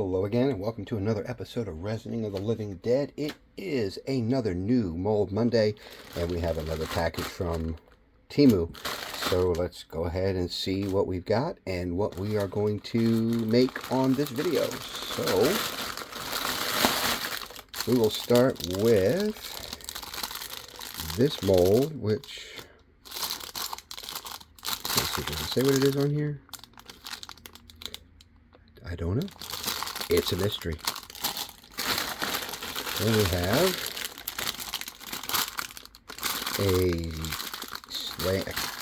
Hello again, and welcome to another episode of Resining of the Living Dead. It is another new Mold Monday, and we have another package from Temu. So let's go ahead and see what we've got and what we are going to make on this video. So we will start with this mold, which, let's see, does it say what it is on here? I don't know. It's a mystery. Then we have a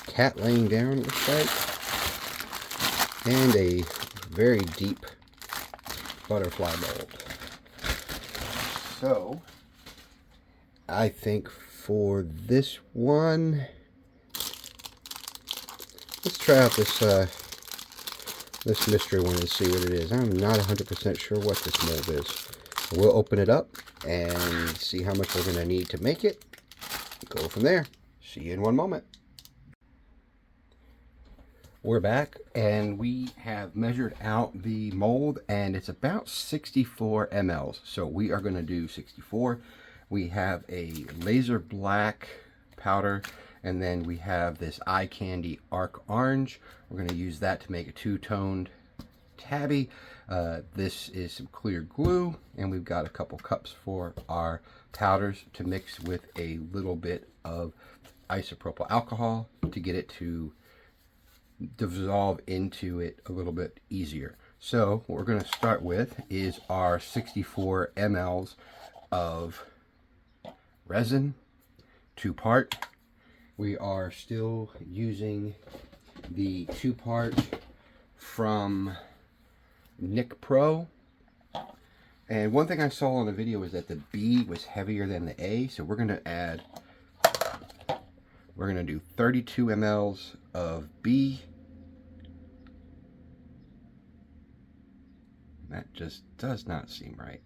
cat laying down, it looks like, and a very deep butterfly mold. So, I think for this one, let's try out this mystery one and see what it is. I'm not 100% sure what this mold is. We'll open it up and see how much we're going to need to make it. Go from there. See you in one moment. We're back and we have measured out the mold and it's about 64 mLs. So we are going to do 64. We have a laser black powder, and then we have this eye candy arc orange. We're going to use that to make a two-toned tabby. This is some clear glue, and we've got a couple cups for our powders to mix with a little bit of isopropyl alcohol to get it to dissolve into it a little bit easier. So what we're going to start with is our 64 mLs of resin, two-part. We are still using the two-part from NicPro. And one thing I saw on the video is that the B was heavier than the A, so we're going to do 32 mLs of B. That just does not seem right.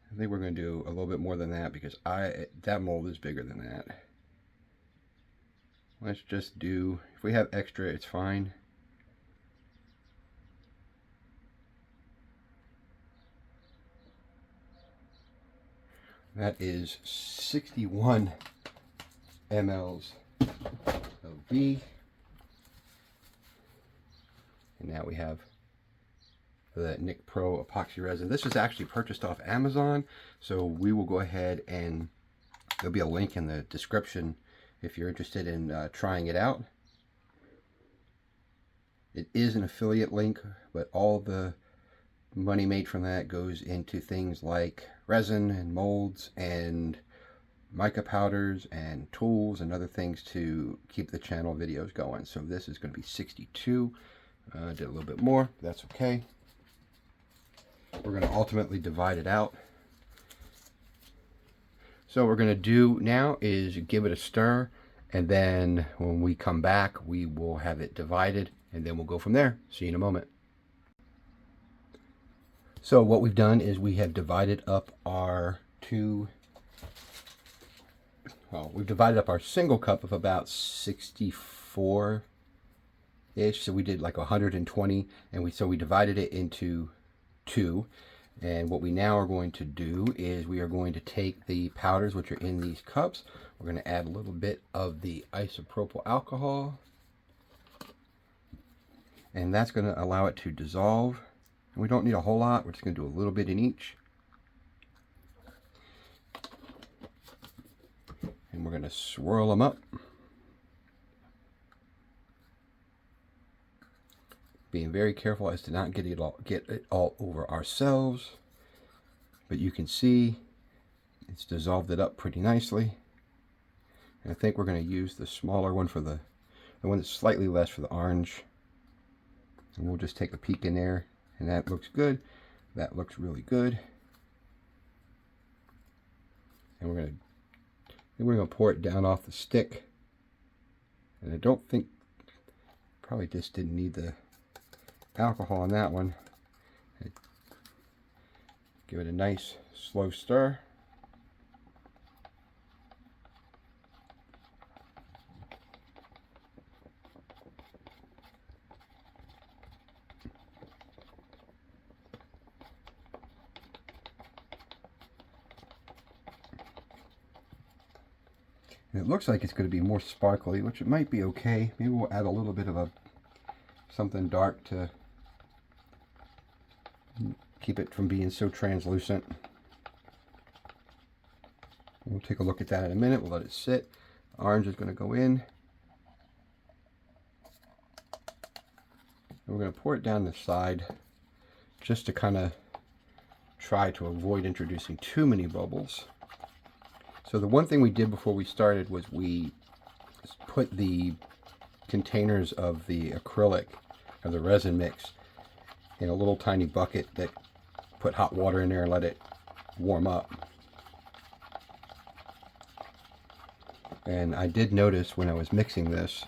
I think we're going to do a little bit more than that because that mold is bigger than that. Let's just do, if we have extra, it's fine. That is 61 mLs of B. And now we have the NicPro epoxy resin. This was actually purchased off Amazon, so we will go ahead and there'll be a link in the description if you're interested in trying it out. It is an affiliate link, but all the money made from that goes into things like resin and molds and mica powders and tools and other things to keep the channel videos going. So this is going to be 62. Did a little bit more, that's okay. We're going to ultimately divide it out. So what we're going to do now is give it a stir, and then when we come back we will have it divided, and then we'll go from there. See you in a moment. So what we've done is we have divided up our we've divided up our single cup of about 64 ish, so we did like 120, and so we divided it into two. And what we now are going to do is we are going to take the powders which are in these cups. We're going to add a little bit of the isopropyl alcohol, and that's going to allow it to dissolve. And we don't need a whole lot, we're just going to do a little bit in each. And we're going to swirl them up, being very careful as to not get it all over ourselves. But you can see it's dissolved it up pretty nicely. And I think we're going to use the smaller one for the one that's slightly less for the orange. And we'll just take a peek in there, and that looks good. That looks really good. And we're going to pour it down off the stick. And I don't think, probably just didn't need the alcohol on that one. Give it a nice slow stir. And it looks like it's going to be more sparkly, which it might be okay. Maybe we'll add a little bit of something dark to keep it from being so translucent. We'll take a look at that in a minute. We'll let it sit. Orange is going to go in. And we're going to pour it down the side just to kind of try to avoid introducing too many bubbles. So the one thing we did before we started was we put the containers of the acrylic or the resin mix in a little tiny bucket that put hot water in there and let it warm up. And I did notice when I was mixing this,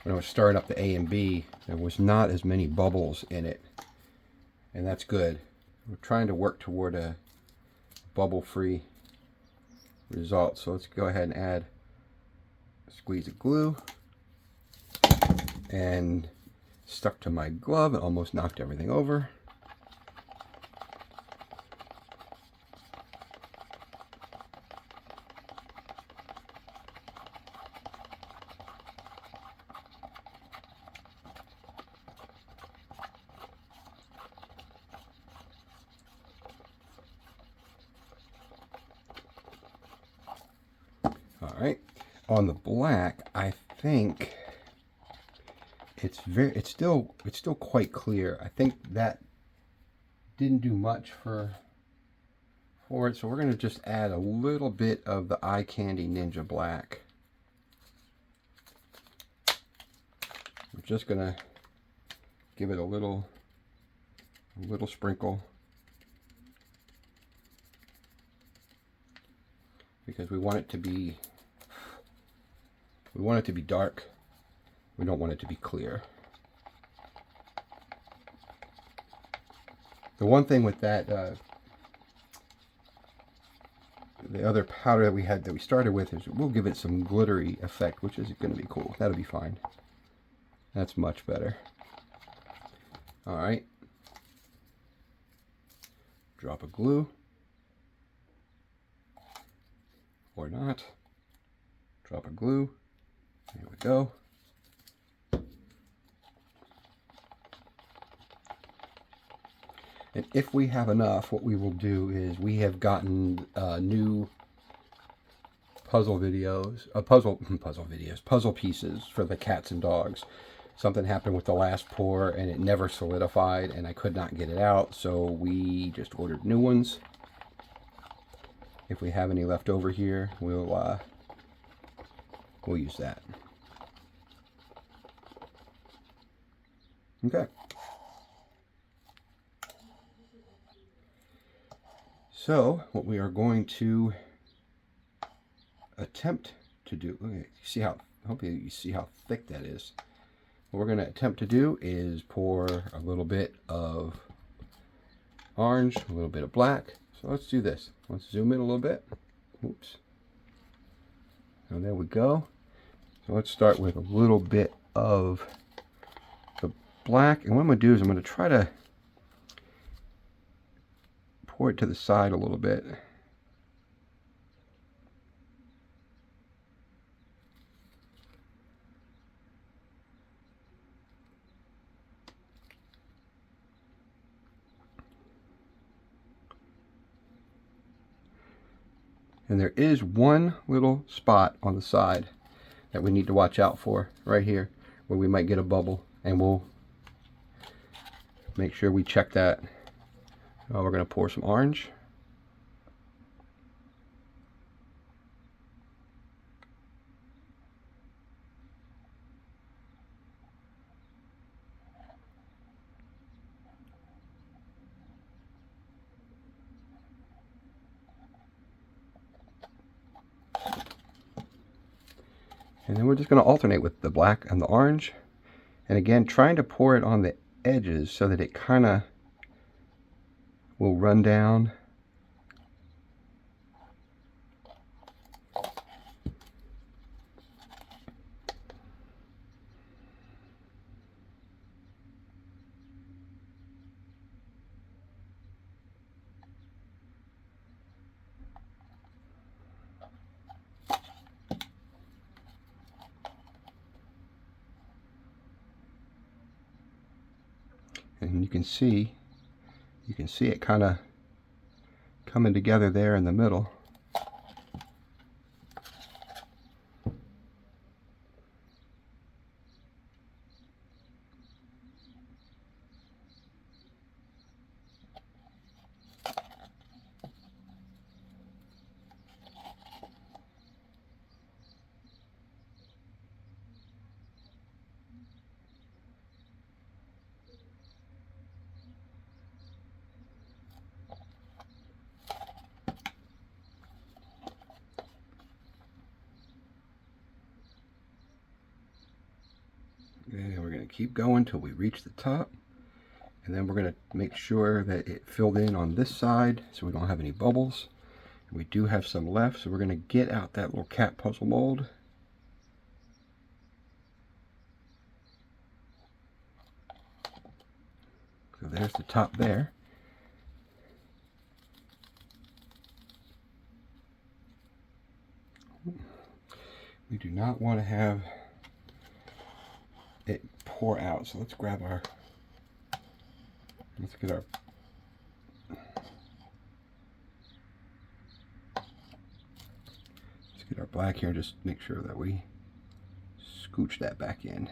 when I was stirring up the A and B, there was not as many bubbles in it. And that's good. We're trying to work toward a bubble-free result. So let's go ahead and add a squeeze of glue. And stuck to my glove, it almost knocked everything over. All right, on the black, I think it's still quite clear. I think that didn't do much for it, so we're going to just add a little bit of the Eye Candy Ninja Black. We're just going to give it a little sprinkle, because we want it to be dark. We don't want it to be clear. The one thing with that, the other powder that we started with, is we'll give it some glittery effect, which is going to be cool. That'll be fine. That's much better. All right. Drop of glue. Or not. Drop of glue. There we go. And if we have enough, what we will do is, we have gotten new puzzle pieces for the cats and dogs. Something happened with the last pour and it never solidified and I could not get it out, so we just ordered new ones. If we have any left over here, we'll use that. Okay. So what we are going to attempt to do, hopefully you see how thick that is. What we're going to attempt to do is pour a little bit of orange, a little bit of black. So let's do this. Let's zoom in a little bit. Oops. And there we go. So let's start with a little bit of the black. And what I'm going to do is I'm going to try to pour it to the side a little bit. And there is one little spot on the side that we need to watch out for, right here, where we might get a bubble, and we'll make sure we check that. We're going to pour some orange. And then we're just going to alternate with the black and the orange. And again, trying to pour it on the edges so that it kind of will run down. and you can see it kind of coming together there in the middle. And we're going to keep going till we reach the top, and then we're going to make sure that it filled in on this side so we don't have any bubbles. And we do have some left, so we're going to get out that little cat puzzle mold. So there's the top there. We do not want to have it pour out, so let's get our black here and just make sure that we scooch that back in.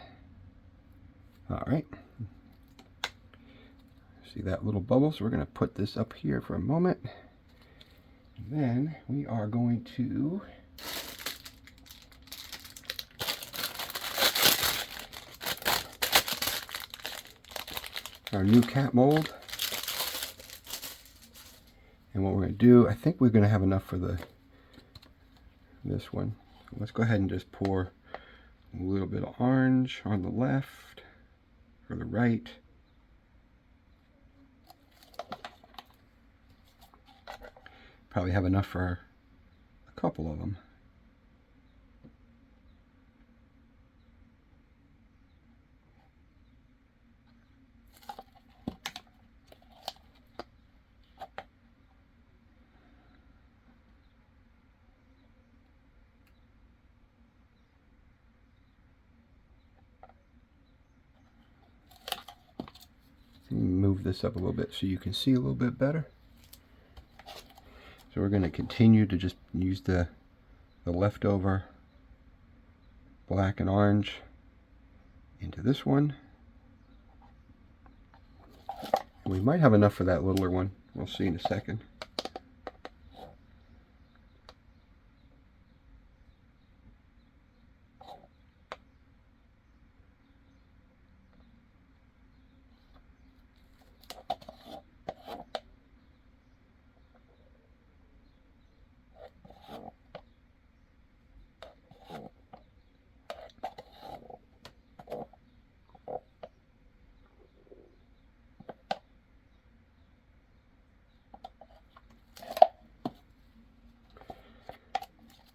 All right. See that little bubble? So we're going to put this up here for a moment. And then we are going to our new cat mold. And what we're going to do, I think we're going to have enough for this one. So let's go ahead and just pour a little bit of orange on the left or the right. Probably have enough for a couple of them. Move this up a little bit so you can see a little bit better. So we're going to continue to just use the leftover black and orange into this one. We might have enough for that littler one. We'll see in a second.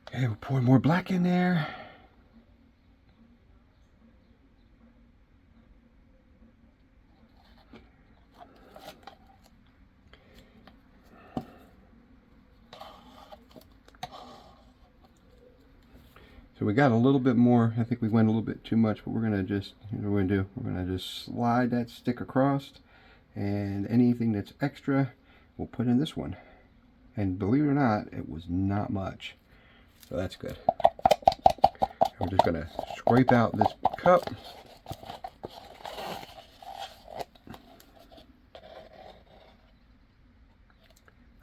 Okay, we'll pour more black in there. So we got a little bit more. I think we went a little bit too much, but we're gonna just, you know what we're gonna do? We're gonna just slide that stick across, and anything that's extra, we'll put in this one. And believe it or not, it was not much. So that's good. We're just gonna scrape out this cup.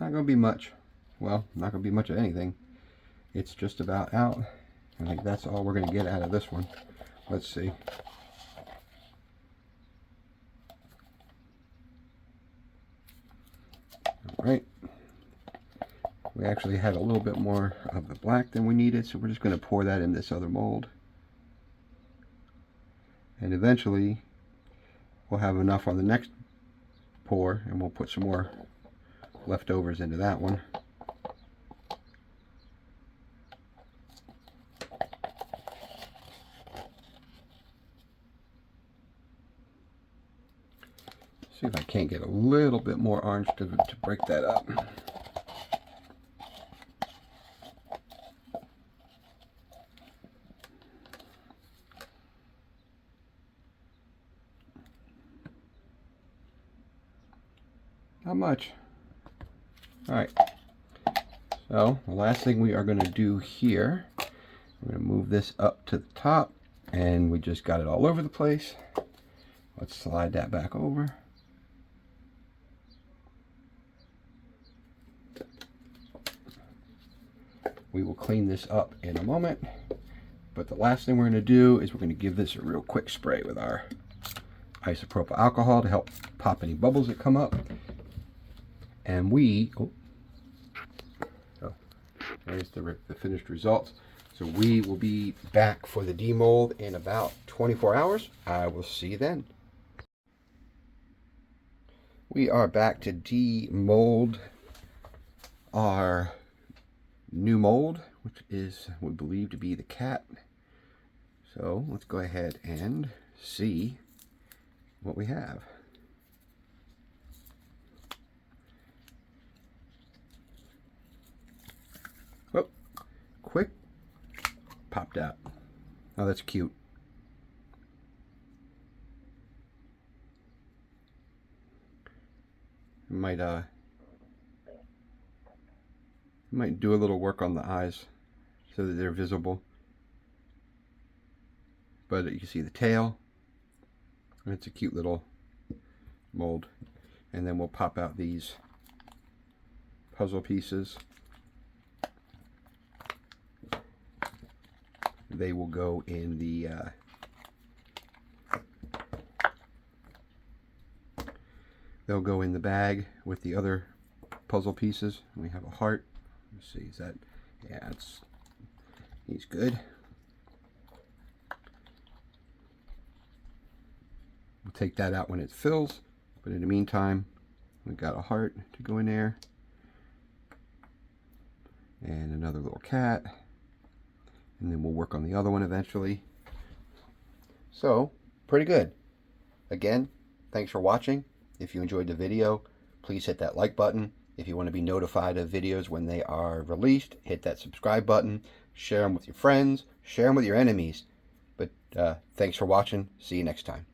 Not gonna be much. Well, not gonna be much of anything. It's just about out. I think that's all we're going to get out of this one. Let's see. All right. We actually had a little bit more of the black than we needed, so we're just going to pour that in this other mold. And eventually, we'll have enough on the next pour, and we'll put some more leftovers into that one. See if I can't get a little bit more orange to break that up. Not much. All right. So the last thing we are going to do here, we're going to move this up to the top, and we just got it all over the place. Let's slide that back over. We will clean this up in a moment, but the last thing we're going to do is we're going to give this a real quick spray with our isopropyl alcohol to help pop any bubbles that come up. And there's the finished results. So we will be back for the demold in about 24 hours. I will see you then. We are back to demold our new mold, which is we believe to be the cat. So let's go ahead and see what we have. Oh, quick, popped out. Oh, that's cute. Might do a little work on the eyes so that they're visible. But you can see the tail. It's a cute little mold. And then we'll pop out these puzzle pieces. They will go in the they'll go in the bag with the other puzzle pieces. We have a heart. Let's see, is that, yeah, he's good. We'll take that out when it fills, but in the meantime, we've got a heart to go in there, and another little cat, and then we'll work on the other one eventually. So, pretty good. Again, thanks for watching. If you enjoyed the video, please hit that like button. If you want to be notified of videos when they are released, hit that subscribe button. Share them with your friends. Share them with your enemies. But thanks for watching. See you next time.